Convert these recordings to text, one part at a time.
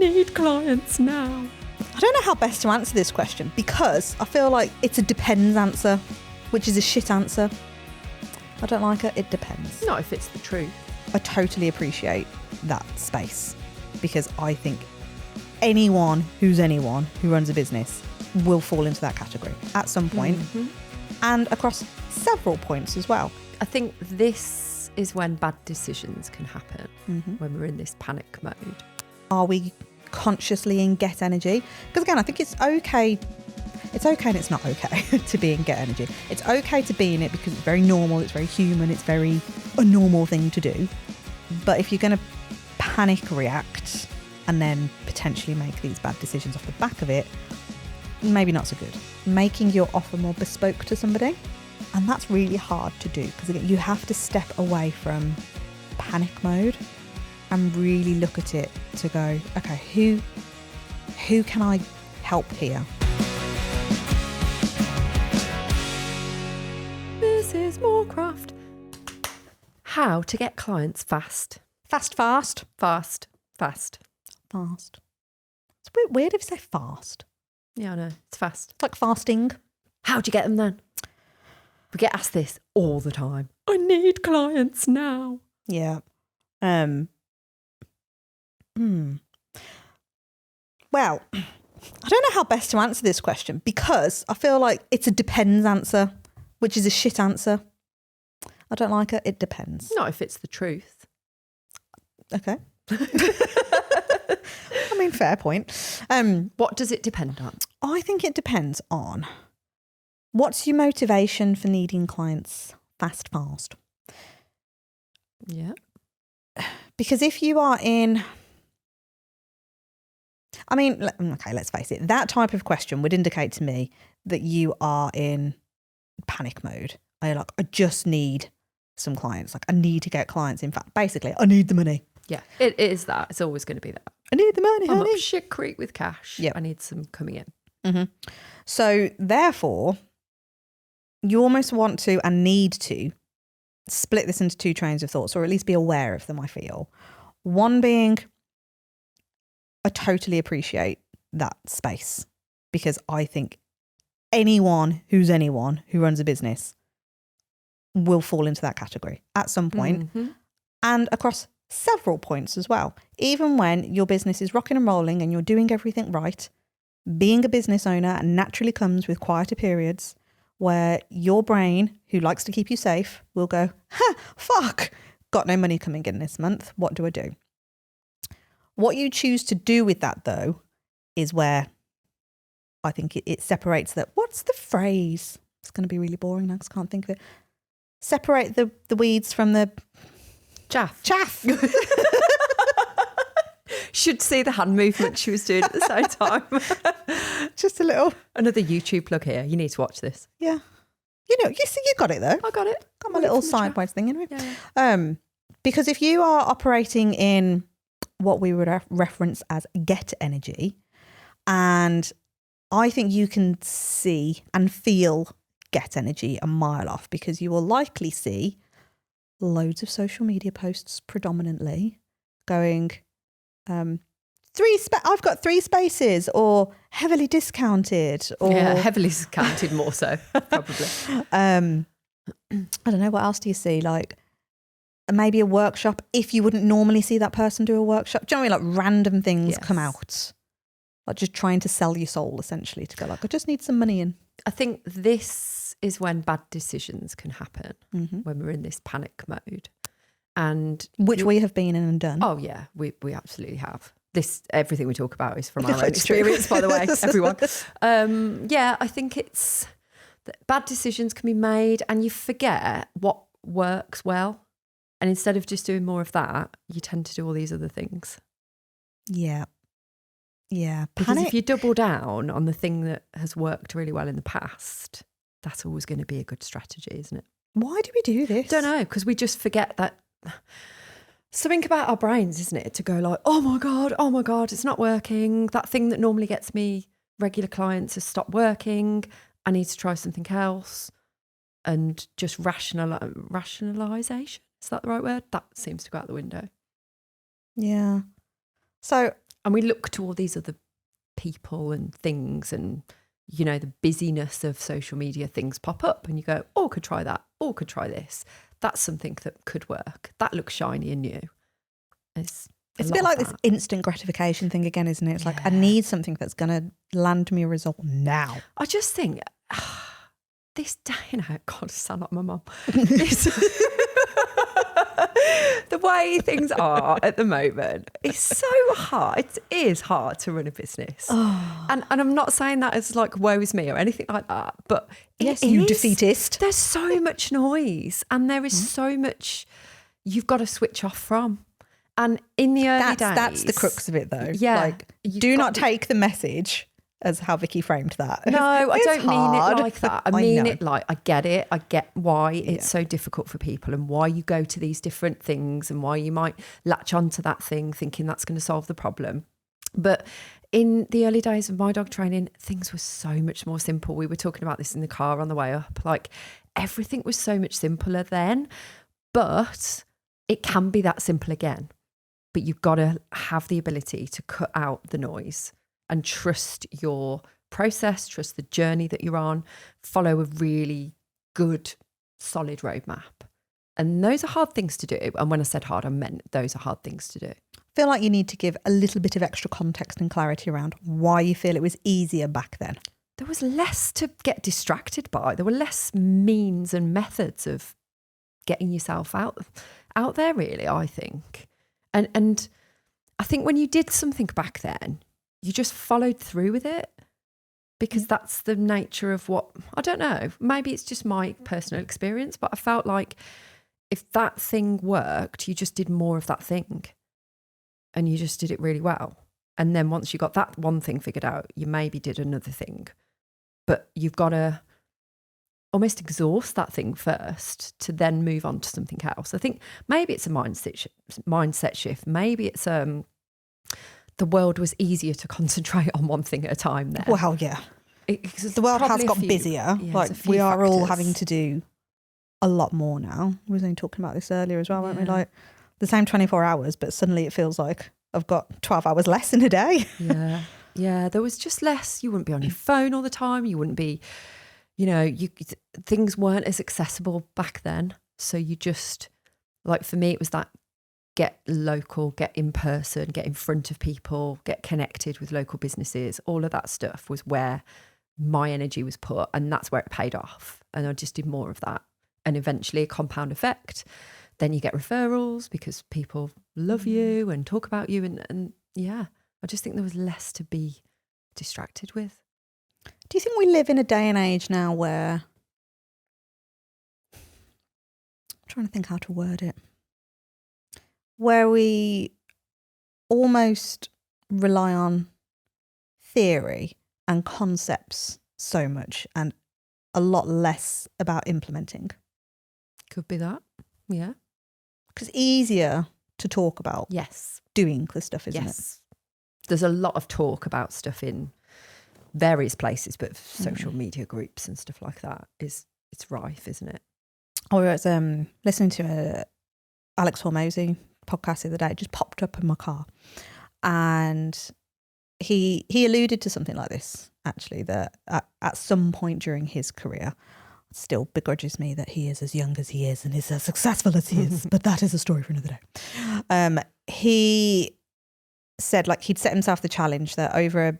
need clients now. I don't know how best to answer this question because I feel like it's a depends answer, which is a shit answer. I don't like it. It depends. Not if it's the truth. I totally appreciate that space because I think anyone who runs a business will fall into that category at some point and across several points as well. I think this is when bad decisions can happen, when we're in this panic mode. Are we consciously in get energy? Because again, I think it's okay and it's not okay to be in get energy. It's okay to be in it because it's very normal, it's very human, it's very a normal thing to do. But if you're going to panic react and then potentially make these bad decisions off the back of it, maybe not so good. Making your offer more bespoke to somebody, and that's really hard to do because again, you have to step away from panic mode and really look at it to go, okay, who can I help here? Mrs. Moorcraft. How to get clients fast. Fast. Fast. It's a bit weird if you say fast. Yeah, I know. It's fast. It's like fasting. How do you get them then? We get asked this all the time. I need clients now. Yeah. Well, I don't know how best to answer this question because I feel like it's a depends answer, which is a shit answer. I don't like it. It depends. Not if it's the truth. Okay. I mean, fair point. What does it depend on? I think it depends on what's your motivation for needing clients fast. Yeah. Because if you are in... I mean, okay, let's face it. That type of question would indicate to me that you are in panic mode. You're like, I just need some clients. Like, I need to get clients. In fact, basically, I need the money. Yeah, it is that. It's always going to be that. I need the money, I'm honey. up shit creek with cash. Yep. I need some coming in. Mm-hmm. So, therefore, you almost want to and need to split this into two trains of thoughts, or at least be aware of them, I feel. One being, I totally appreciate that space because I think anyone who runs a business will fall into that category at some point and across several points as well. Even when your business is rocking and rolling and you're doing everything right, being a business owner naturally comes with quieter periods where your brain, who likes to keep you safe, will go, fuck, got no money coming in this month. What do I do? What you choose to do with that, though, is where I think it separates that. What's the phrase? It's going to be really boring now because I can't think of it. Separate the weeds from the... Chaff. Should see the hand movement she was doing at the same time. Just a little. Another YouTube plug here. You need to watch this. Yeah. You got it though. I got it. Got my little sideways thing anyway. Yeah. Because if you are operating in what we would reference as get energy, and I think you can see and feel get energy a mile off because you will likely see loads of social media posts predominantly going, I've got 3 spaces or heavily discounted or heavily discounted more so probably. I don't know, what else do you see? Like maybe a workshop if you wouldn't normally see that person do a workshop. Do you know what I mean? Like random things come out. Like just trying to sell your soul essentially to go like, I just need some money in. I think this is when bad decisions can happen when we're in this panic mode. And which we have been in and done. Oh yeah, we absolutely have. Everything we talk about is from our own experience, by the way, everyone. I think it's that bad decisions can be made and you forget what works well. And instead of just doing more of that, you tend to do all these other things. Yeah. Yeah. Because if you double down on the thing that has worked really well in the past, that's always going to be a good strategy, isn't it? Why do we do this? Don't know, because we just forget that. Something about our brains, isn't it? To go like, oh my God, it's not working. That thing that normally gets me regular clients has stopped working. I need to try something else. And just rationalisation, is that the right word? That seems to go out the window. Yeah. So And we look to all these other people and things and, you know, the busyness of social media, things pop up and you go, oh, could try that. Oh, could try this. That's something that could work. That looks shiny and new. It's a bit like this instant gratification thing again, isn't it? It's like, I need something that's going to land me a result now. I just think this day and age, God, I sound like my mum. The way things are at the moment is so hard. It is hard to run a business. Oh. And I'm not saying that as like woe is me or anything like that, but yes, you defeatist. There's so much noise and there is so much you've got to switch off from. And in the early days... That's the crux of it though. Yeah. Like, do not take the message as how Vicky framed that. No, I don't mean it like that. I mean it like, I get it. I get why it's so difficult for people and why you go to these different things and why you might latch onto that thing thinking that's going to solve the problem. But in the early days of my dog training, things were so much more simple. We were talking about this in the car on the way up. Like, everything was so much simpler then, but it can be that simple again. But you've got to have the ability to cut out the noise and trust your process, trust the journey that you're on, follow a really good, solid roadmap. And those are hard things to do. And when I said hard, I meant those are hard things to do. I feel like you need to give a little bit of extra context and clarity around why you feel it was easier back then. There was less to get distracted by. There were less means and methods of getting yourself out there, really, I think. And I think when you did something back then, you just followed through with it because that's the nature of what, I don't know, maybe it's just my personal experience, but I felt like if that thing worked, you just did more of that thing and you just did it really well. And then once you got that one thing figured out, you maybe did another thing, but you've got to almost exhaust that thing first to then move on to something else. I think maybe it's a mindset shift. Maybe it's the world was easier to concentrate on one thing at a time then. Well, yeah. The world has got busier. Yeah, like we are factors. All having to do a lot more now. We were only talking about this earlier as well, weren't we? Like the same 24 hours, but suddenly it feels like I've got 12 hours less in a day. Yeah. Yeah. There was just less. You wouldn't be on your phone all the time. You wouldn't be, you know, things weren't as accessible back then. So you just, like for me, it was that get local, get in person, get in front of people, get connected with local businesses. All of that stuff was where my energy was put and that's where it paid off. And I just did more of that. And eventually a compound effect. Then you get referrals because people love you and talk about you. And yeah, I just think there was less to be distracted with. Do you think we live in a day and age now where, I'm trying to think how to word it, where we almost rely on theory and concepts so much and a lot less about implementing? Could be that, yeah. Because it's easier to talk about doing the stuff, isn't it? There's a lot of talk about stuff in various places, but social media groups and stuff like that it's rife, isn't it? I was listening to Alex Hormozy podcast the other day. It just popped up in my car, and he alluded to something like this actually, that at some point during his career, still begrudges me that he is as young as he is and is as successful as he is, but that is a story for another day. He said like he'd set himself the challenge that over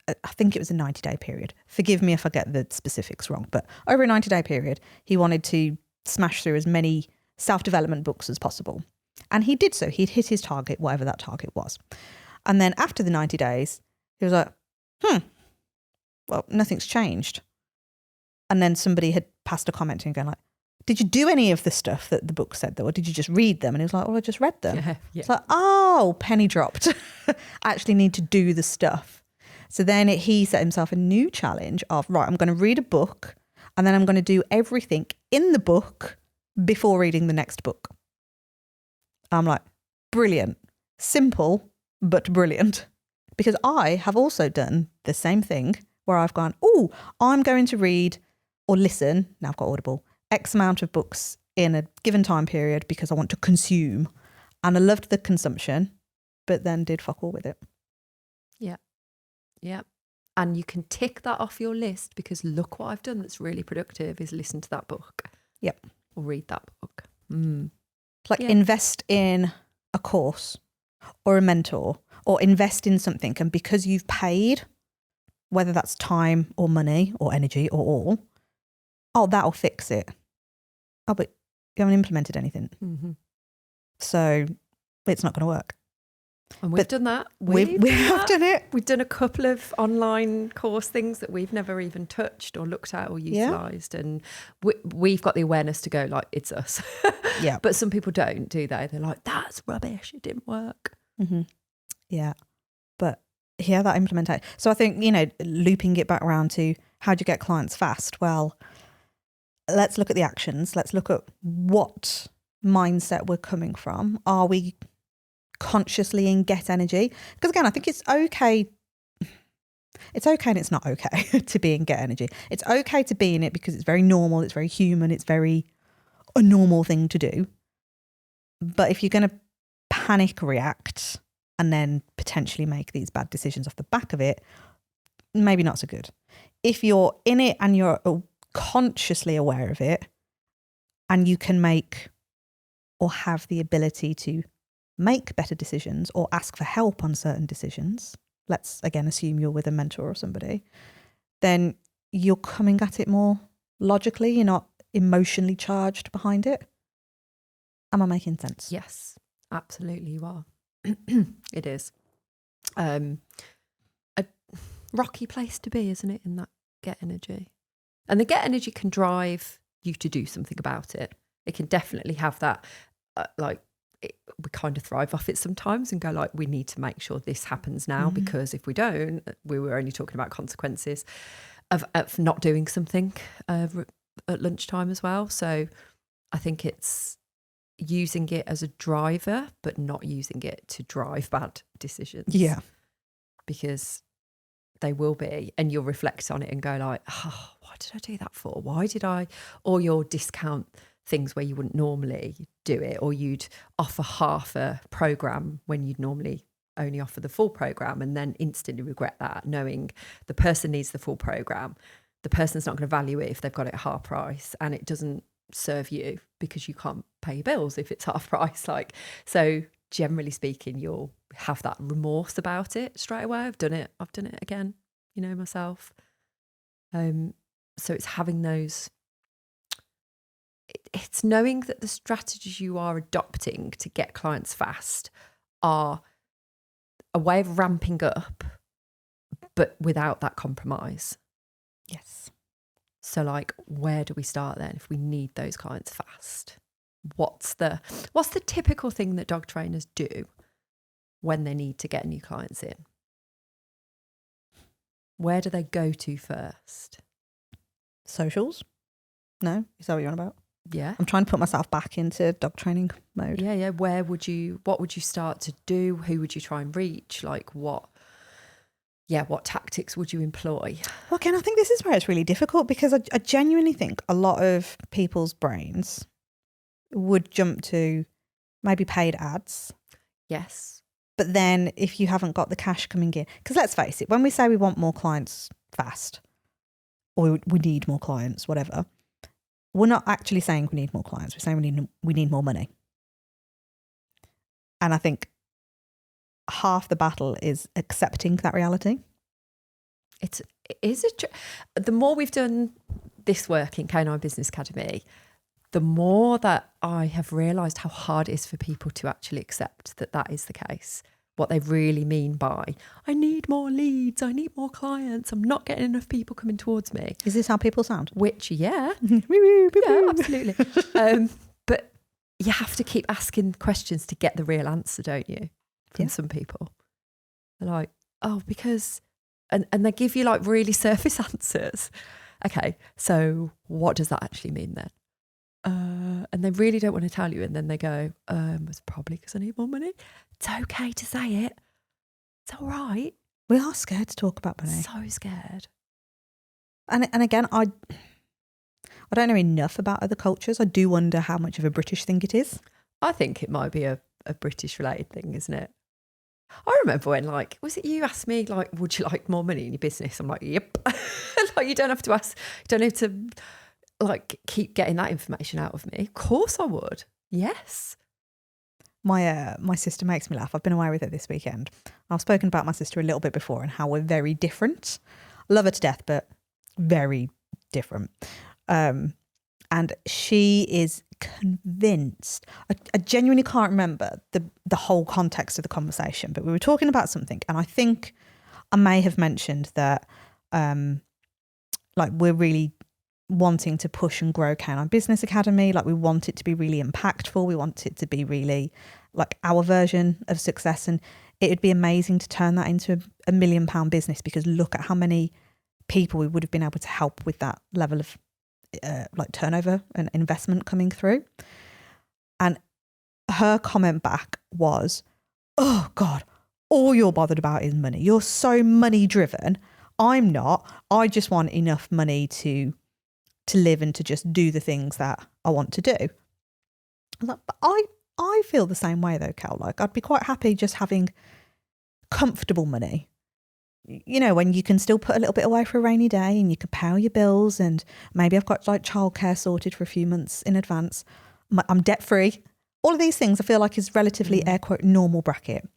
I think it was a 90-day period. Forgive me if I get the specifics wrong, but over a 90-day period, he wanted to smash through as many self-development books as possible. And he did so. He'd hit his target, whatever that target was. And then after the 90 days, he was like, well, nothing's changed. And then somebody had passed a comment and going like, did you do any of the stuff that the book said though, or did you just read them? And he was like, well, I just read them. Yeah. It's like, oh, penny dropped. I actually need to do the stuff. So then he set himself a new challenge of, right, I'm going to read a book and then I'm going to do everything in the book before reading the next book. I'm like, brilliant. Simple, but brilliant. Because I have also done the same thing where I've gone, oh, I'm going to read or listen, now I've got Audible, X amount of books in a given time period because I want to consume. And I loved the consumption, but then did fuck all with it. Yeah. Yeah. And you can tick that off your list because look what I've done that's really productive is listen to that book. Yep. Or read that book. Like invest in a course or a mentor or invest in something. And because you've paid, whether that's time or money or energy or all, that'll fix it. Oh, but you haven't implemented anything. Mm-hmm. So it's not going to work. And we've done that. We have done it. We've done a couple of online course things that we've never even touched or looked at or utilised. Yeah. And we've got the awareness to go like, it's us. Yeah. But some people don't, do they? They're like, that's rubbish. It didn't work. Mm-hmm. Yeah. But yeah, that implementation. So I think, looping it back around to how do you get clients fast? Well, let's look at the actions. Let's look at what mindset we're coming from. Are we consciously in get energy? Because again, I think it's okay and it's not okay to be in get energy. It's okay to be in it because it's very normal, it's very human, it's very a normal thing to do. But if you're going to panic react and then potentially make these bad decisions off the back of it, maybe not so good. If you're in it and you're consciously aware of it and you can make or have the ability to make better decisions or ask for help on certain decisions, let's again assume you're with a mentor or somebody, then you're coming at it more logically, you're not emotionally charged behind it. Am I making sense? Yes, absolutely you are. It is. A rocky place to be, isn't it, in that get energy? And the get energy can drive you to do something about it. It can definitely have that, we kind of thrive off it sometimes and go like, we need to make sure this happens now, because if we don't, we were only talking about consequences of not doing something at lunchtime as well. So I think it's using it as a driver, but not using it to drive bad decisions. Yeah. Because they will be, and you'll reflect on it and go like, oh, why did I do that for? Why did I? Or you'll discount things where you wouldn't normally do it, or you'd offer half a program when you'd normally only offer the full program, and then instantly regret that, knowing the person needs the full program. The person's not going to value it if they've got it at half price, and it doesn't serve you because you can't pay your bills if it's half price. So generally speaking, you'll have that remorse about it straight away. I've done it again, myself. So it's having those, it's knowing that the strategies you are adopting to get clients fast are a way of ramping up, but without that compromise. Yes. So where do we start then if we need those clients fast? What's the typical thing that dog trainers do when they need to get new clients in? Where do they go to first? Socials? No? Is that what you're on about? Yeah. I'm trying to put myself back into dog training mode. Yeah. What would you start to do? Who would you try and reach? What tactics would you employ? Well, again, I think this is where it's really difficult, because I genuinely think a lot of people's brains would jump to maybe paid ads. Yes. But then if you haven't got the cash coming in, because let's face it, when we say we want more clients fast, or we need more clients, whatever, we're not actually saying we need more clients. We're saying we need more money. And I think half the battle is accepting that reality. The more we've done this work in K9 Business Academy, the more that I have realised how hard it is for people to actually accept that is the case. What they really mean by, I need more leads, I need more clients, I'm not getting enough people coming towards me. Is this how people sound? Which, yeah. Absolutely. But you have to keep asking questions to get the real answer, don't you? From some people. They're like, oh, because, and they give you really surface answers. Okay, so what does that actually mean then? And they really don't want to tell you, and then they go, it's probably because I need more money. It's okay to say it. It's all right. We are scared to talk about money. So scared. And again, I don't know enough about other cultures. I do wonder how much of a British thing it is. I think it might be a British related thing, isn't it? I remember when, like, was it you asked me, like, would you like more money in your business? I'm like, yep. Like, you don't have to ask, you don't have to, like, keep getting that information out of me. Of course I would. Yes. My sister makes me laugh. I've been away with her this weekend. I've spoken about my sister a little bit before and how we're very different. Love her to death, but very different. And she is convinced. I genuinely can't remember the whole context of the conversation, but we were talking about something, and I think I may have mentioned that like we're really wanting to push and grow Canine Business Academy. Like we want it to be really impactful. We want it to be really like our version of success, and it would be amazing to turn that into a £1 million business, because look at how many people we would have been able to help with that level of like turnover and investment coming through. And her comment back was, oh God, all you're bothered about is money. You're so money driven. I'm not. I just want enough money to live and to just do the things that I want to do. I was like, but I feel the same way though, Cal. Like I'd be quite happy just having comfortable money. You know, when you can still put a little bit away for a rainy day and you can pay all your bills, and maybe I've got like childcare sorted for a few months in advance. I'm debt free. All of these things I feel like is relatively air quote normal bracket.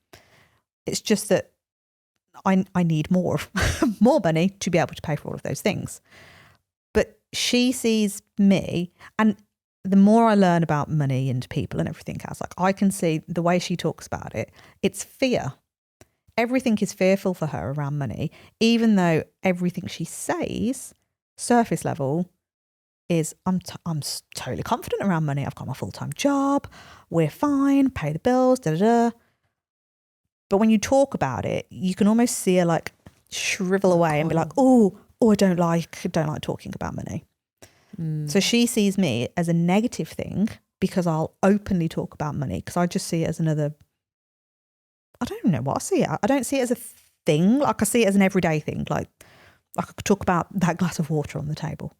It's just that I need more money to be able to pay for all of those things. But she sees me, and the more I learn about money and people and everything else, like I can see the way she talks about it, it's fear. Everything is fearful for her around money, even though everything she says, surface level, is I'm totally confident around money. I've got my full-time job. We're fine. Pay the bills. Da da da. But when you talk about it, you can almost see her like shrivel away and be like, "Oh, I don't like talking about money." So she sees me as a negative thing because I'll openly talk about money, because I just see it as another. I don't know what I see it. I don't see it as a thing. Like I see it as an everyday thing. Like I could talk about that glass of water on the table.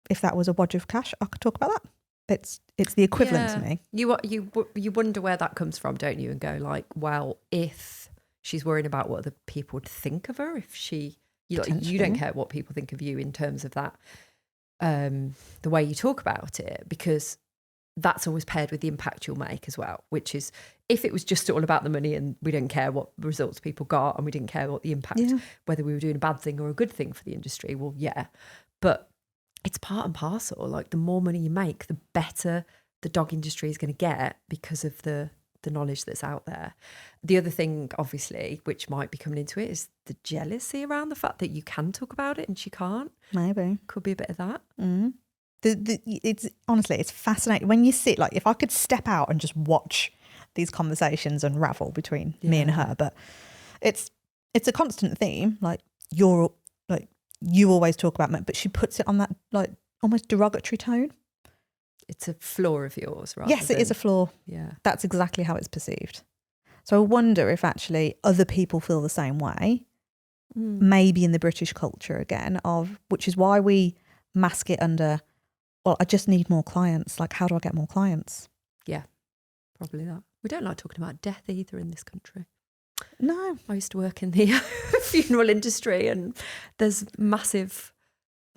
If that was a wad of cash, I could talk about that. It's the equivalent to me. You wonder where that comes from, don't you? And go like, well, if she's worrying about what other people would think of her, if you don't care what people think of you in terms of that, the way you talk about it, because that's always paired with the impact you'll make as well, which is if it was just all about the money and we didn't care what results people got and we didn't care what the impact, whether we were doing a bad thing or a good thing for the industry, well, yeah. But it's part and parcel. Like the more money you make, the better the dog industry is going to get because of the knowledge that's out there. The other thing, obviously, which might be coming into it, is the jealousy around the fact that you can talk about it and she can't. Maybe. Could be a bit of that. It's honestly, it's fascinating when you sit, like if I could step out and just watch these conversations unravel between me and her, but it's a constant theme. Like you always talk about me, but she puts it on that like almost derogatory tone. It's a flaw of yours, right? Yes, it is a flaw. Yeah. That's exactly how it's perceived. So I wonder if actually other people feel the same way, maybe in the British culture again, which is why we mask it under, well, I just need more clients. Like, how do I get more clients? Yeah, probably that. We don't like talking about death either in this country. No. I used to work in the funeral industry, and there's massive,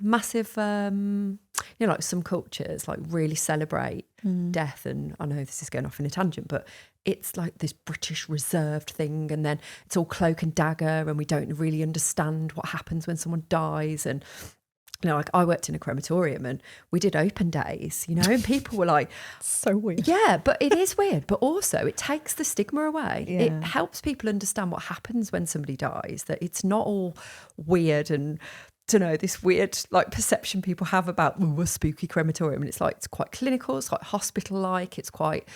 like some cultures like really celebrate death. And I know this is going off in a tangent, but it's like this British reserved thing. And then it's all cloak and dagger, and we don't really understand what happens when someone dies. And like I worked in a crematorium and we did open days, and people were like, so weird. Yeah, but it is weird. But also it takes the stigma away. Yeah. It helps people understand what happens when somebody dies, that it's not all weird and, this weird like perception people have about a spooky crematorium. And it's like, it's quite clinical, it's like hospital-like, it's quite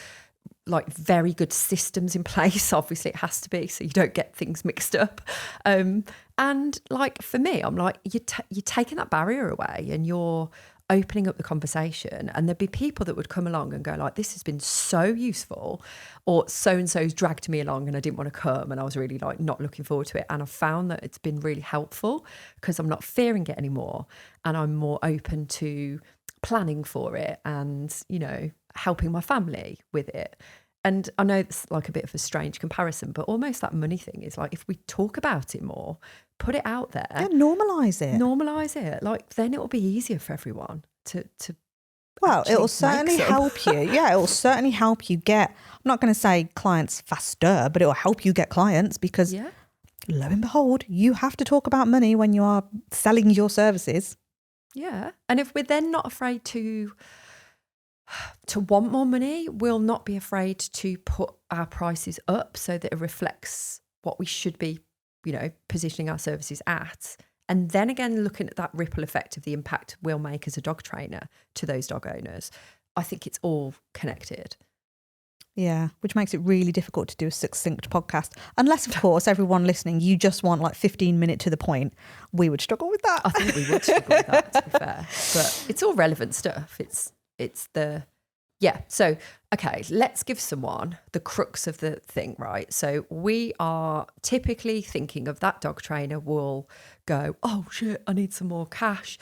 like very good systems in place. Obviously it has to be, so you don't get things mixed up. And like for me, I'm like, you're taking that barrier away and you're opening up the conversation, and there'd be people that would come along and go like, this has been so useful, or so-and-so's dragged me along and I didn't want to come and I was really like not looking forward to it. And I've found that it's been really helpful because I'm not fearing it anymore, and I'm more open to planning for it and, helping my family with it. And I know it's like a bit of a strange comparison, but almost that money thing is like, if we talk about it more, put it out there. Yeah, normalise it. Like, then it will be easier for everyone to well, it will certainly help you. Yeah, it will certainly help you get, I'm not going to say clients faster, but it will help you get clients because lo and behold, you have to talk about money when you are selling your services. Yeah. And if we're then not afraid to want more money, we'll not be afraid to put our prices up so that it reflects what we should be, positioning our services at. And then again, looking at that ripple effect of the impact we'll make as a dog trainer to those dog owners, I think it's all connected. Yeah, which makes it really difficult to do a succinct podcast. Unless, of course, everyone listening, you just want like 15-minute to the point. We would struggle with that. I think we would struggle with that, to be fair. But it's all relevant stuff. So, okay, let's give someone the crux of the thing, right? So we are typically thinking of that dog trainer will go, oh shit, I need some more cash.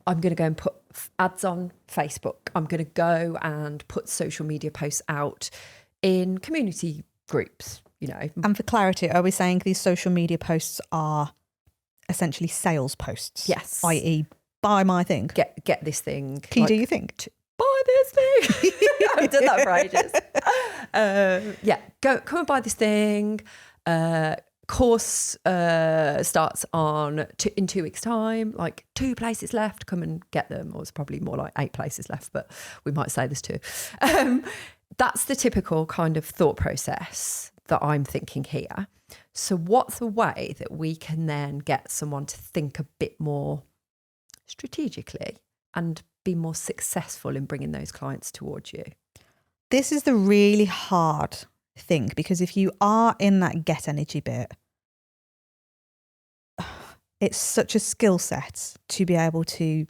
I'm going to go and put ads on Facebook. I'm going to go and put social media posts out in community groups, And for clarity, are we saying these social media posts are essentially sales posts? Yes. i.e. buy my thing. Get this thing. Can you do your thing? Buy this thing. I've done that for ages. Come and buy this thing. Course starts in 2 weeks' time. Like 2 places left. Come and get them. Or it's probably more like 8 places left, but we might say there's 2. That's the typical kind of thought process that I'm thinking here. So what's the way that we can then get someone to think a bit more strategically and be more successful in bringing those clients towards you? This is the really hard thing, because if you are in that get energy bit, it's such a skill set to be able to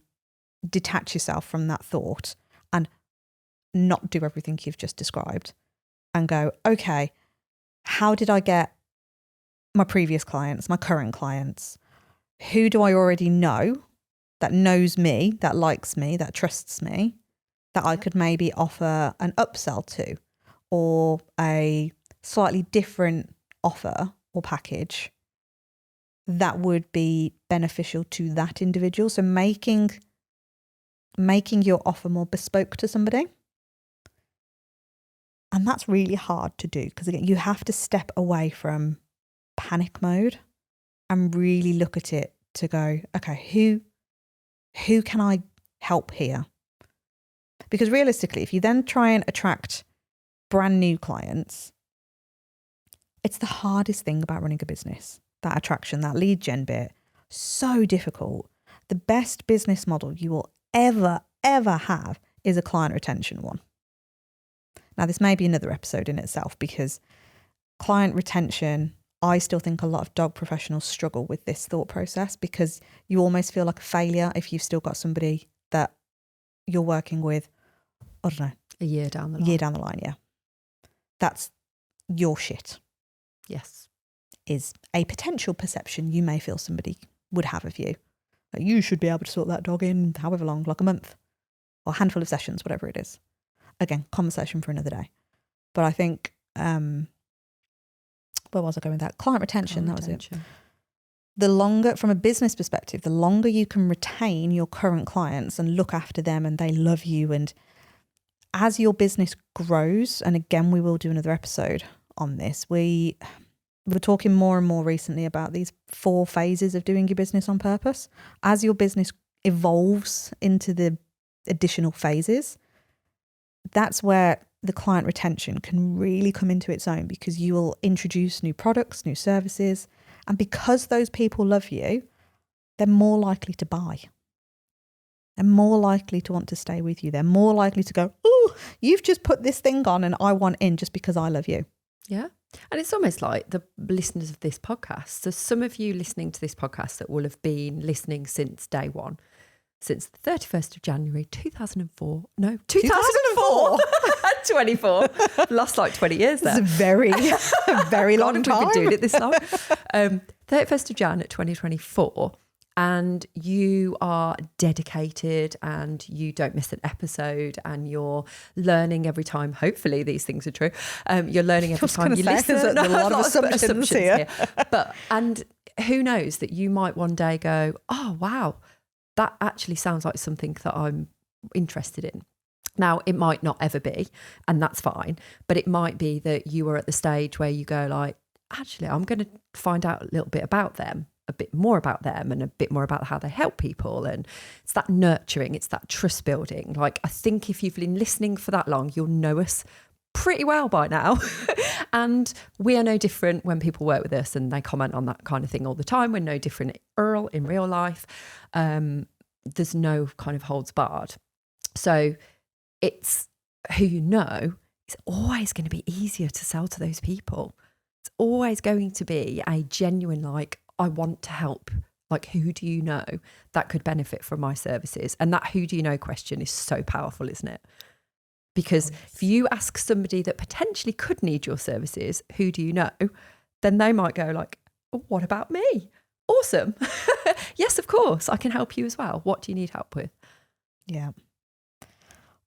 detach yourself from that thought and not do everything you've just described and go, okay, how did I get my previous clients, my current clients? Who do I already know that knows me, that likes me, that trusts me, that I could maybe offer an upsell to, or a slightly different offer or package that would be beneficial to that individual? So making your offer more bespoke to somebody. And that's really hard to do, because again, you have to step away from panic mode and really look at it to go, okay, who can I help here? Because realistically, if you then try and attract brand new clients, it's the hardest thing about running a business, that attraction, that lead gen bit. So difficult. The best business model you will ever have is a client retention one. Now, this may be another episode in itself, because client retention, I still think a lot of dog professionals struggle with this thought process, because you almost feel like a failure if you've still got somebody that you're working with, I don't know, a year down the line. Yeah. That's your shit. Yes. Is a potential perception you may feel somebody would have of you. Like, you should be able to sort that dog in however long, like a month or a handful of sessions, whatever it is. Again, conversation for another day. But I think, where was I going with that? Client retention, that was it. The longer, from a business perspective, the longer you can retain your current clients and look after them and they love you, and as your business grows, and again, we will do another episode on this, we were talking more and more recently about these 4 phases of doing your business on purpose. As your business evolves into the additional phases, that's where the client retention can really come into its own, because you will introduce new products, new services, and because those people love you, they're more likely to buy. They're more likely to want to stay with you. They're more likely to go, oh, you've just put this thing on and I want in just because I love you. Yeah. And it's almost like the listeners of this podcast. So some of you listening to this podcast that will have been listening since day one, since the 31st of January, 2004. No, 2004. 24. Lost like 20 years there. It's a very long time. We've been doing it this long. 31st of Jan 2024. and you are dedicated and you don't miss an episode and you're learning every time, hopefully these things are true, you're learning every time you listen. There's a lot of assumptions here. But, and who knows that you might one day go, oh, wow, that actually sounds like something that I'm interested in. Now, it might not ever be, and that's fine, but it might be that you are at the stage where you go like, actually, I'm going to find out a little bit about them, a bit more about them, and a bit more about how they help people. And it's that nurturing, it's that trust building. Like, I think if you've been listening for that long, you'll know us pretty well by now. And we are no different when people work with us and they comment on that kind of thing all the time. We're no different in real life. There's no kind of holds barred. So it's who you know, it's always going to be easier to sell to those people. It's always going to be a genuine, like, I want to help. Like, who do you know that could benefit from my services? And that who do you know question is so powerful, isn't it? Because if you ask somebody that potentially could need your services, who do you know? Then they might go like, oh, what about me? Awesome. Yes, of course, I can help you as well. What do you need help with? Yeah.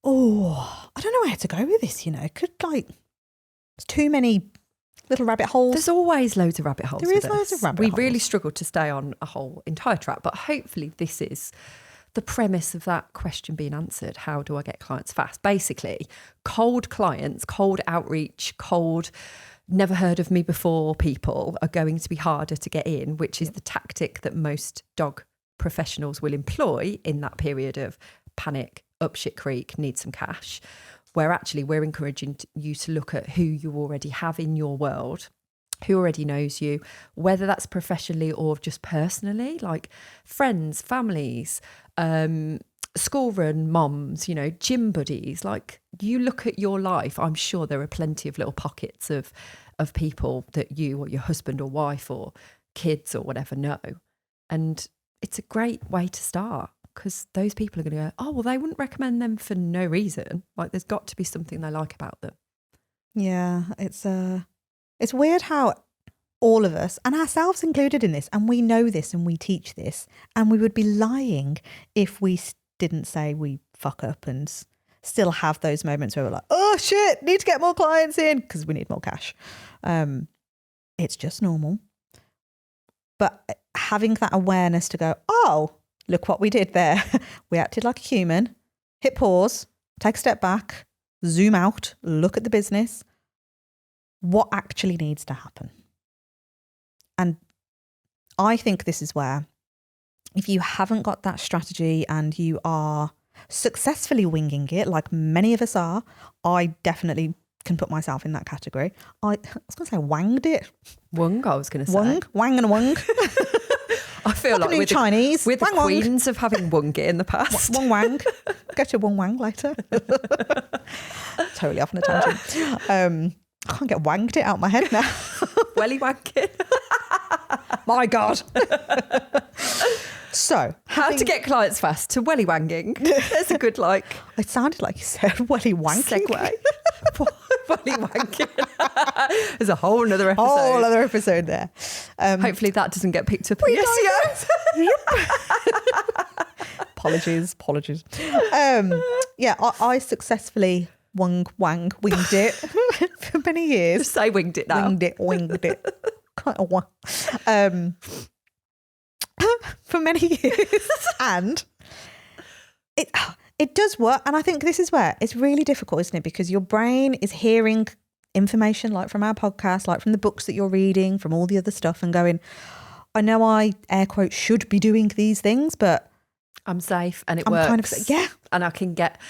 Oh, I don't know where to go with this, Could there's too many little rabbit holes. There's always loads of rabbit holes. There is loads of rabbit holes. We really struggle to stay on a whole entire track, but hopefully this is the premise of that question being answered. How do I get clients fast? Basically, cold clients, cold outreach, cold never heard of me before people are going to be harder to get in, which is the tactic that most dog professionals will employ in that period of panic, up shit creek, need some cash, where actually we're encouraging you to look at who you already have in your world, who already knows you, whether that's professionally or just personally, like friends, families, school run moms, gym buddies. Like, you look at your life, I'm sure there are plenty of little pockets of people that you or your husband or wife or kids or whatever know. And it's a great way to start, because those people are going to go, oh, well, they wouldn't recommend them for no reason. Like, there's got to be something they like about them. Yeah, it's weird how all of us, and ourselves included in this, and we know this and we teach this, and we would be lying if we didn't say we fuck up and still have those moments where we're like, oh shit, need to get more clients in because we need more cash. It's just normal. But having that awareness to go, oh, look what we did there. We acted like a human, hit pause, take a step back, zoom out, look at the business. What actually needs to happen? And I think this is where, if you haven't got that strategy and you are successfully winging it, like many of us are, I definitely can put myself in that category. I was going to say wanged it. Wung, I was going to say. Wang and wung. I feel like we're Chinese. We're the queens of having wung it in the past. Wung wang. Go to wung wang later. Totally off on a tangent. I can't get wanged it out of my head now. Welly wanking. My God. So, how to get clients fast to welly wanging. There's a good It sounded like you said welly wanking. Segue. Welly wanking. There's a whole other episode. Whole other episode there. Hopefully that doesn't get picked up. Yes. Apologies. Yeah, I successfully winged it for many years. Just say winged it now. Winged it. Kind of for many years. And it does work. And I think this is where it's really difficult, isn't it? Because your brain is hearing information like from our podcast, like from the books that you're reading, from all the other stuff, and going, I know I, air quotes, should be doing these things, but I'm safe and it works. Kind of, yeah. And I can get,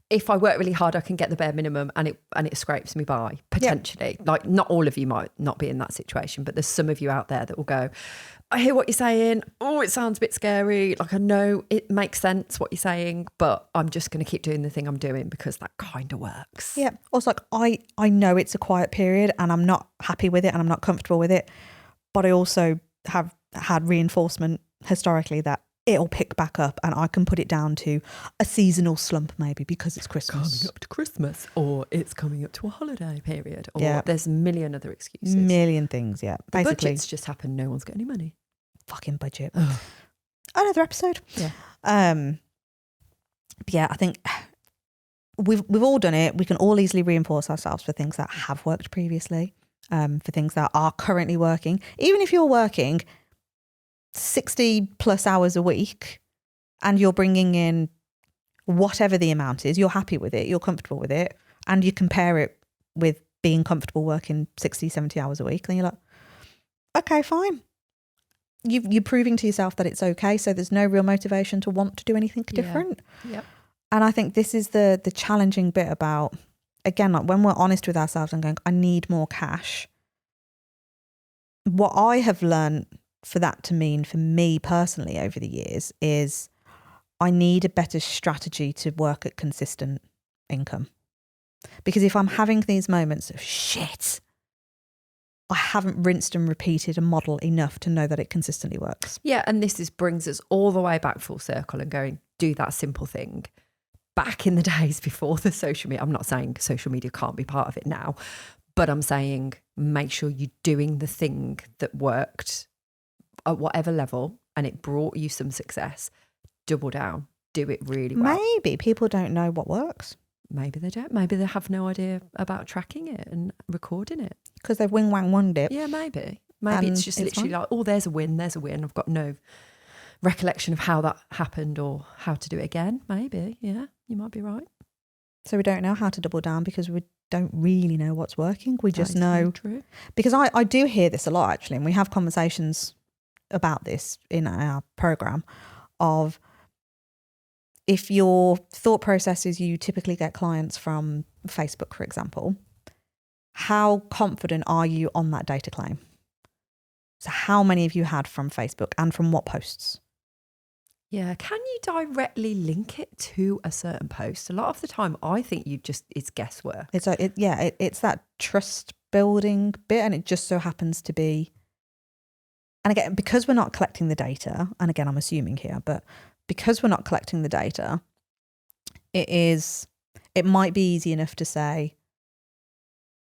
if I work really hard, I can get the bare minimum and it scrapes me by, potentially. Yeah. Like, not all of you might not be in that situation, but there's some of you out there that will go, I hear what you're saying. Oh, it sounds a bit scary. Like, I know it makes sense what you're saying, but I'm just going to keep doing the thing I'm doing because that kind of works. Yeah. Also, like, I know it's a quiet period and I'm not happy with it and I'm not comfortable with it, but I also have had reinforcement historically that it'll pick back up and I can put it down to a seasonal slump maybe because it's Christmas. Coming up to Christmas, or it's coming up to a holiday period, or there's a million other excuses. Million things, yeah. Basically, budgets just happen, no one's got any money. Fucking budget. Another episode. Yeah. But yeah, I think we've all done it. We can all easily reinforce ourselves for things that have worked previously, for things that are currently working. Even if you're working 60 plus hours a week and you're bringing in whatever the amount is, you're happy with it, you're comfortable with it, and you compare it with being comfortable working 60, 70 hours a week, then you're like, okay, fine. You're proving to yourself that it's okay. So there's no real motivation to want to do anything different. Yep. And I think this is the challenging bit about, again, like when we're honest with ourselves and going, I need more cash. What I have learned for that to mean for me personally over the years is I need a better strategy to work at consistent income. Because if I'm having these moments of shit, I haven't rinsed and repeated a model enough to know that it consistently works. Yeah, and this brings us all the way back full circle and going, do that simple thing. Back in the days before the social media, I'm not saying social media can't be part of it now, but I'm saying make sure you're doing the thing that worked at whatever level and it brought you some success. Double down, do it really well. Maybe people don't know what works. Maybe they don't. Maybe they have no idea about tracking it and recording it. Because they've wing wang wunged it. Yeah, maybe. Maybe it's just literally like, oh, there's a win. I've got no recollection of how that happened or how to do it again. Maybe. Yeah, you might be right. So we don't know how to double down because we don't really know what's working. We just know. True. Because I do hear this a lot actually, and we have conversations about this in our program of if your thought process is you typically get clients from Facebook, for example, how confident are you on that data claim? So how many have you had from Facebook and from what posts? Yeah. Can you directly link it to a certain post? A lot of the time, I think it's guesswork. It's that trust building bit, and it just so happens to be. And again, because we're not collecting the data, and again, I'm assuming here, but because we're not collecting the data, it might be easy enough to say,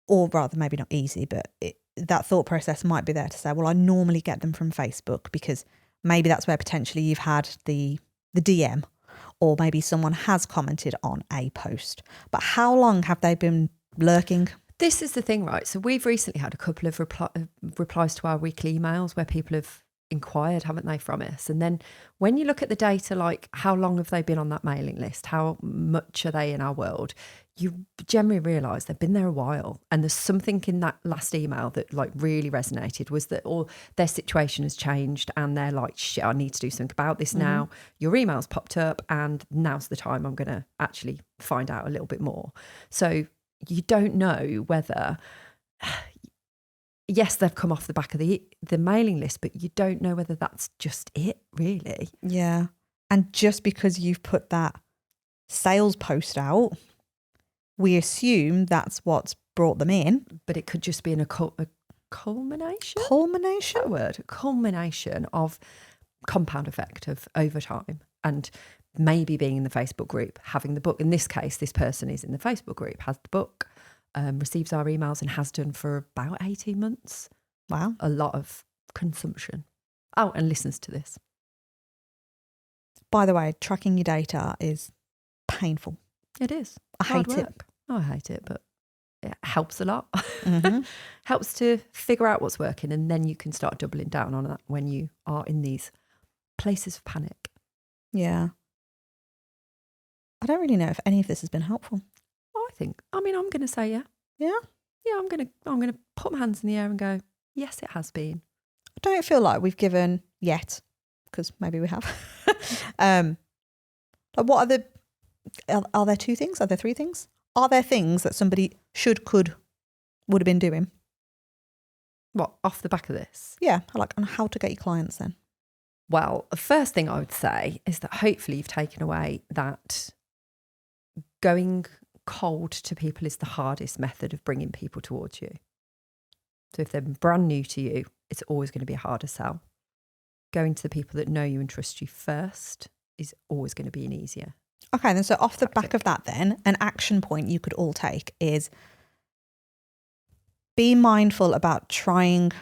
or rather maybe not easy, but that thought process might be there to say, well, I normally get them from Facebook because maybe that's where potentially you've had the DM, or maybe someone has commented on a post. But how long have they been lurking? This is the thing, right? So we've recently had a couple of replies to our weekly emails where people have inquired, haven't they, from us? And then when you look at the data, like how long have they been on that mailing list? How much are they in our world? You generally realise they've been there a while. And there's something in that last email that like really resonated, was that all their situation has changed and they're like, shit, I need to do something about this now. Your email's popped up and now's the time I'm going to actually find out a little bit more. So you don't know whether, yes, they've come off the back of the mailing list, but you don't know whether that's just it, really. Yeah. And just because you've put that sales post out, we assume that's what's brought them in. But it could just be a culmination? Culmination? That word. Culmination of compound effect of over time. And maybe being in the Facebook group, having the book. In this case, this person is in the Facebook group, has the book, receives our emails and has done for about 18 months. Wow. A lot of consumption. Oh, and listens to this. By the way, tracking your data is painful. It is. I hate it. Oh, I hate it, but it helps a lot. Mm-hmm. Helps to figure out what's working, and then you can start doubling down on that when you are in these places of panic. Yeah. I don't really know if any of this has been helpful. I'm going to say yeah. Yeah? Yeah, I'm going to put my hands in the air and go, yes, it has been. I don't feel like we've given yet, because maybe we have. Like what are there two things? Are there three things? Are there things that somebody would have been doing? What, off the back of this? Yeah, like on how to get your clients then. Well, the first thing I would say is that hopefully you've taken away that going cold to people is the hardest method of bringing people towards you. So if they're brand new to you, it's always going to be a harder sell. Going to the people that know you and trust you first is always going to be an easier. Okay, then so off the back of that then, an action point you could all take is be mindful about trying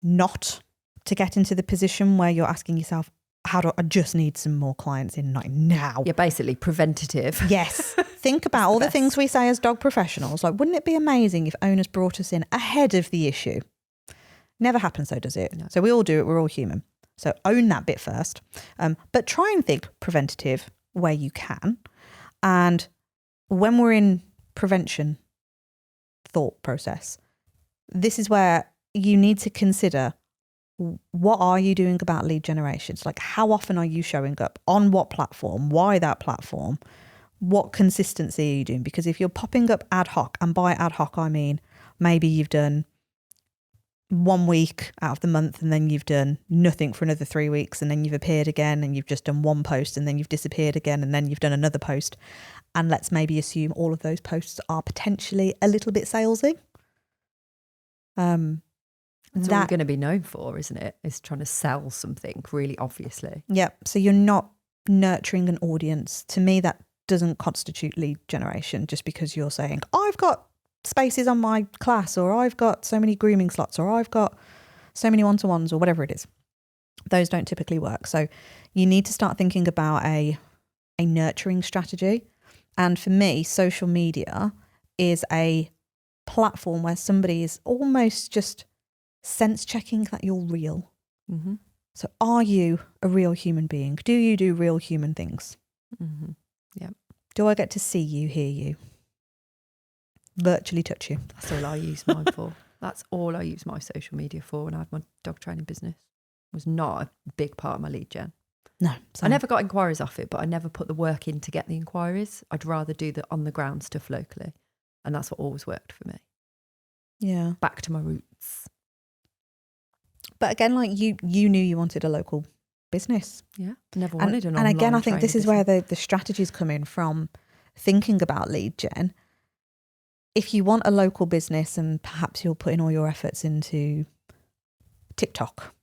not to get into the position where you're asking yourself, I just need some more clients in now. Yeah, basically preventative. Yes. Think about all the things we say as dog professionals. Like, wouldn't it be amazing if owners brought us in ahead of the issue? Never happens though, does it? No. So we all do it. We're all human. So own that bit first. But try and think preventative where you can. And when we're in prevention thought process, this is where you need to consider, what are you doing about lead generations? Like, how often are you showing up? On what platform? Why that platform? What consistency are you doing? Because if you're popping up ad hoc, and by ad hoc I mean maybe you've done 1 week out of the month and then you've done nothing for another 3 weeks, and then you've appeared again and you've just done one post, and then you've disappeared again and then you've done another post. And let's maybe assume all of those posts are potentially a little bit salesy. That's what we're going to be known for, isn't it? Is trying to sell something really obviously. Yeah. So you're not nurturing an audience. To me, that doesn't constitute lead generation, just because you're saying, I've got spaces on my class, or I've got so many grooming slots, or I've got so many one-to-ones, or whatever it is. Those don't typically work. So you need to start thinking about a nurturing strategy. And for me, social media is a platform where somebody is almost just sense checking that you're real. Mm-hmm. So are you a real human being? Do you do real human things? Mm-hmm. Yeah. Do I get to see you, hear you, virtually touch you? That's all I use mine for. That's all I use my social media for. When I had my dog training business, it was not a big part of my lead gen. No. I never got inquiries off it, but I never put the work in to get the inquiries. I'd rather do the on the ground stuff locally. And that's what always worked for me. Yeah. Back to my roots. But again, like you knew you wanted a local business. Yeah. Never wanted an online. And again, I think this is business. where the strategies come in from thinking about lead gen. If you want a local business and perhaps you're putting all your efforts into TikTok,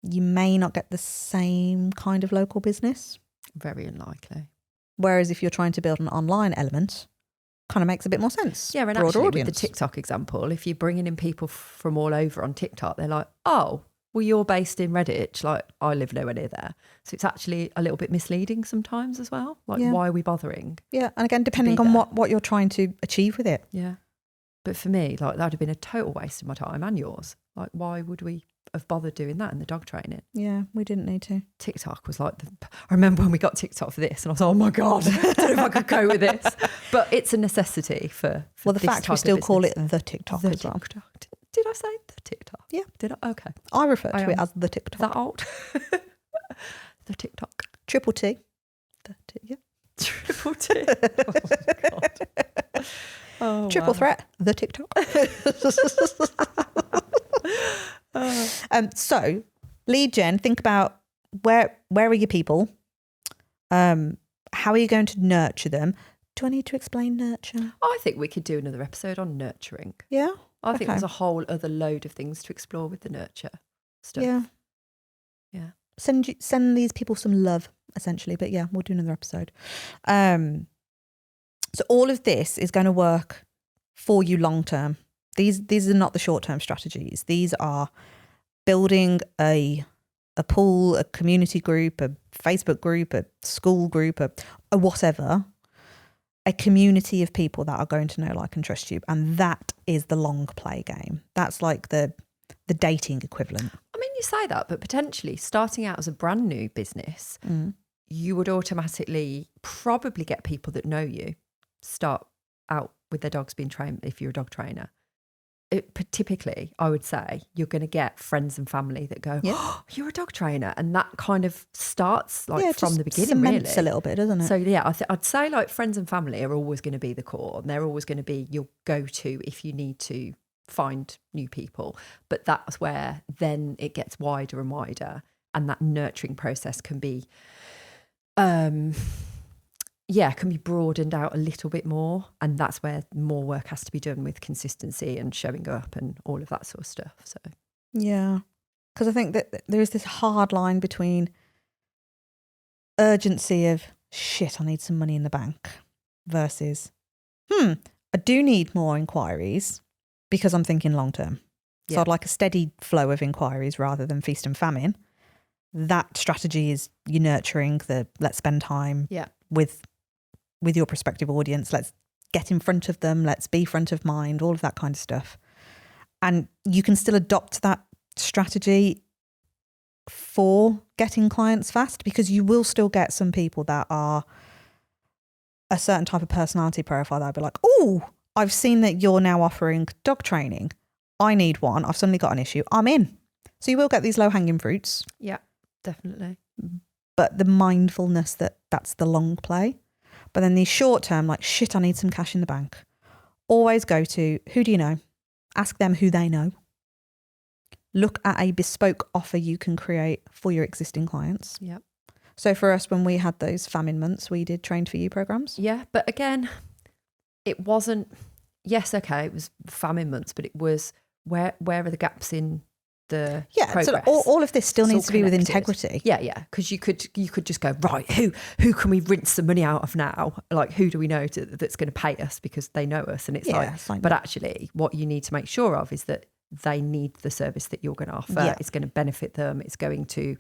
you may not get the same kind of local business. Very unlikely. Whereas if you're trying to build an online element, kind of makes a bit more sense. Yeah, and broader actually audience. With the TikTok example, if you're bringing in people from all over on TikTok, they're like, oh, well, you're based in Redditch. Like, I live nowhere near there. So it's actually a little bit misleading sometimes as well. Like, why are we bothering? Yeah, and again, depending on what you're trying to achieve with it. Yeah. But for me, like, that would have been a total waste of my time and yours. Like, why would we have bothered doing that in the dog training? Yeah, we didn't need to. TikTok was like, I remember when we got TikTok for this and I was like, oh my God, I don't know if I could go with this. But it's a necessity for well, the fact we still call it the TikTok as well. Did I say the TikTok? Yeah. Did I? Okay. I refer to it as the TikTok. Is that old? The TikTok. Triple T. Yeah. Triple T. Oh my God. Oh, Triple threat, the TikTok. So lead gen, think about where are your people? How are you going to nurture them? Do I need to explain nurture? I think we could do another episode on nurturing. Yeah. I think there's a whole other load of things to explore with the nurture stuff. Yeah. Yeah. Send these people some love, essentially. But yeah, we'll do another episode. So all of this is going to work for you long term. These are not the short term strategies. These are building a pool, a community group, a Facebook group, a school group, a whatever, a community of people that are going to know, like, and trust you. And that is the long play game. That's like the dating equivalent. I mean, you say that, but potentially starting out as a brand new business, you would automatically probably get people that know you start out with their dogs being trained if you're a dog trainer. Typically, I would say you're going to get friends and family that go, oh, you're a dog trainer. And that kind of starts from the beginning, really. A little bit, doesn't it? So yeah, I'd say like friends and family are always going to be the core, and they're always going to be your go-to if you need to find new people. But that's where then it gets wider and wider, and that nurturing process can be can be broadened out a little bit more, and that's where more work has to be done with consistency and showing up and all of that sort of stuff. So yeah, because I think that there is this hard line between urgency of shit, I need some money in the bank, versus I do need more inquiries because I'm thinking long term. So I'd like a steady flow of inquiries rather than feast and famine. that strategy is you nurturing the let's spend time Yeah. with your prospective audience. Let's get in front of them. Let's be front of mind, all of that kind of stuff. And you can still adopt that strategy for getting clients fast, because you will still get some people that are a certain type of personality profile that'll be like, oh, I've seen that you're now offering dog training. I need one. I've suddenly got an issue. I'm in. So you will get these low hanging fruits. Yeah, definitely. But the mindfulness that that's the long play. But then these short term, like, shit, I need some cash in the bank. Always go to, who do you know? Ask them who they know. Look at a bespoke offer you can create for your existing clients. Yeah. So for us, when we had those famine months, we did Trained for You programs. Yeah. But again, it wasn't, yes, okay, it was famine months, but it was where are the gaps in the progress? So all of this still It's needs all to be with connected. integrity. Yeah. Because you could just go, right, who can we rinse some money out of now? Like, who do we know that's going to pay us because they know us? And it's but actually what you need to make sure of is that they need the service that you're going to offer. Yeah. It's going to benefit them. It's going to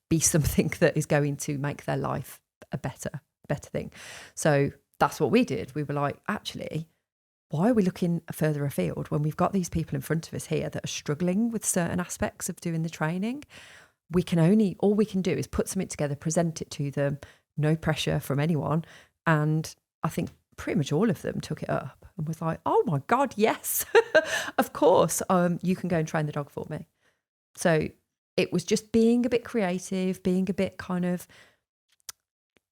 be something that is going to make their life a better thing. So that's what we did. We were like, actually, why are we looking further afield when we've got these people in front of us here that are struggling with certain aspects of doing the training? All we can do is put something together, present it to them, no pressure from anyone. And I think pretty much all of them took it up and was like, oh my God, yes, of course. You can go and train the dog for me. So it was just being a bit creative, being a bit kind of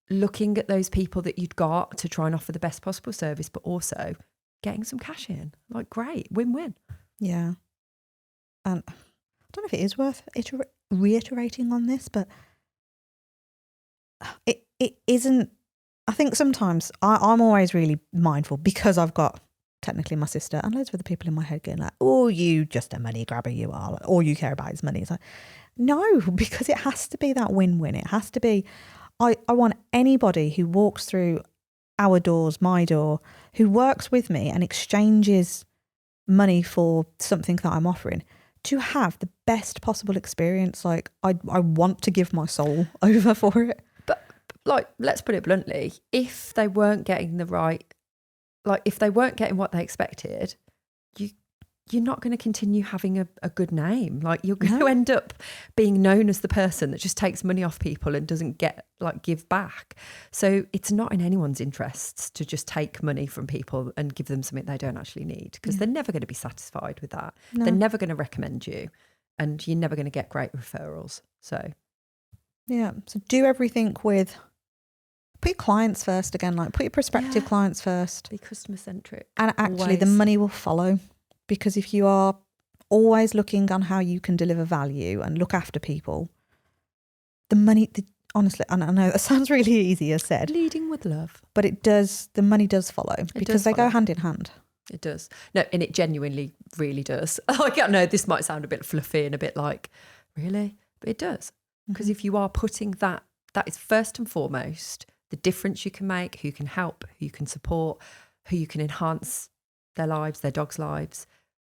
looking at those people that you'd got to try and offer the best possible service, but also getting some cash in. Like, great, win-win. Yeah. And I don't know if it is worth reiterating on this, but it isn't. I think sometimes I'm always really mindful, because I've got technically my sister and loads of other people in my head going like, oh, you just a money grabber you are. Like, all you care about is money. It's like, no, because it has to be that win-win. It has to be, I want anybody who walks through our doors, my door, who works with me and exchanges money for something that I'm offering, to have the best possible experience. Like, I want to give my soul over for it. But like, let's put it bluntly, if they weren't getting if they weren't getting what they expected, you're not going to continue having a good name. Like, you're going to end up being known as the person that just takes money off people and doesn't give back. So it's not in anyone's interests to just take money from people and give them something they don't actually need, because they're never going to be satisfied with that. No. They're never going to recommend you, and you're never going to get great referrals. So do everything with, put your clients first again, like put your prospective clients first. Be customer centric. And actually the money will follow. Because if you are always looking on how you can deliver value and look after people, the money, honestly, and I know that sounds really easier said. Leading with love. But the money does follow, because they go hand in hand. It does. No, and it genuinely really does. Like, I know this might sound a bit fluffy and a bit like, really? But it does. Because if you are putting that is first and foremost the difference you can make, who you can help, who you can support, who you can enhance their lives, their dogs' lives,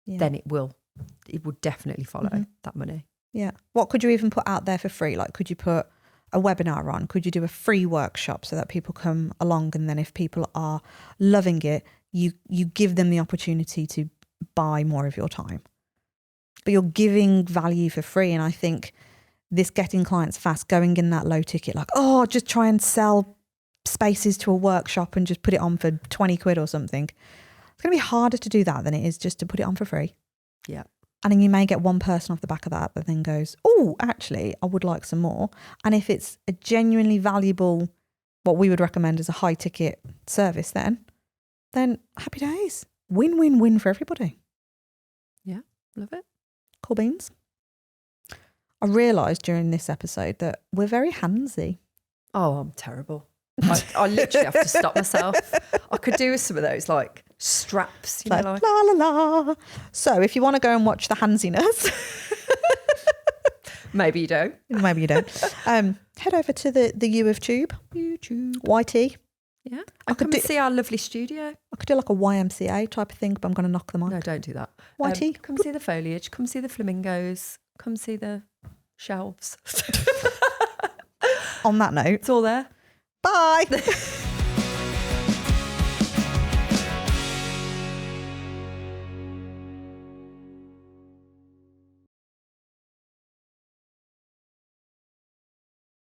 then it would definitely follow that money. Yeah. What could you even put out there for free? Like, could you put a webinar on? Could you do a free workshop so that people come along, and then if people are loving it, you give them the opportunity to buy more of your time? But you're giving value for free. And I think this getting clients fast, going in that low ticket, like, oh, just try and sell spaces to a workshop and just put it on for 20 quid or something. It's going to be harder to do that than it is just to put it on for free. Yeah. And then you may get one person off the back of that then goes, oh, actually, I would like some more. And if it's a genuinely valuable, what we would recommend as a high ticket service, then happy days. Win, win, win for everybody. Yeah. Love it. Cool beans. I realised during this episode that we're very handsy. Oh, I'm terrible. I literally have to stop myself. I could do with some of those like straps, like la la la. So if you want to go and watch the handsiness, maybe you don't. Maybe you don't. Head over to the U of YouTube. YT. Yeah. I could see our lovely studio. I could do like a YMCA type of thing, but I'm going to knock them on. No, don't do that. YT. Come see the foliage. Come see the flamingos. Come see the shelves. On that note, It's all there. bye.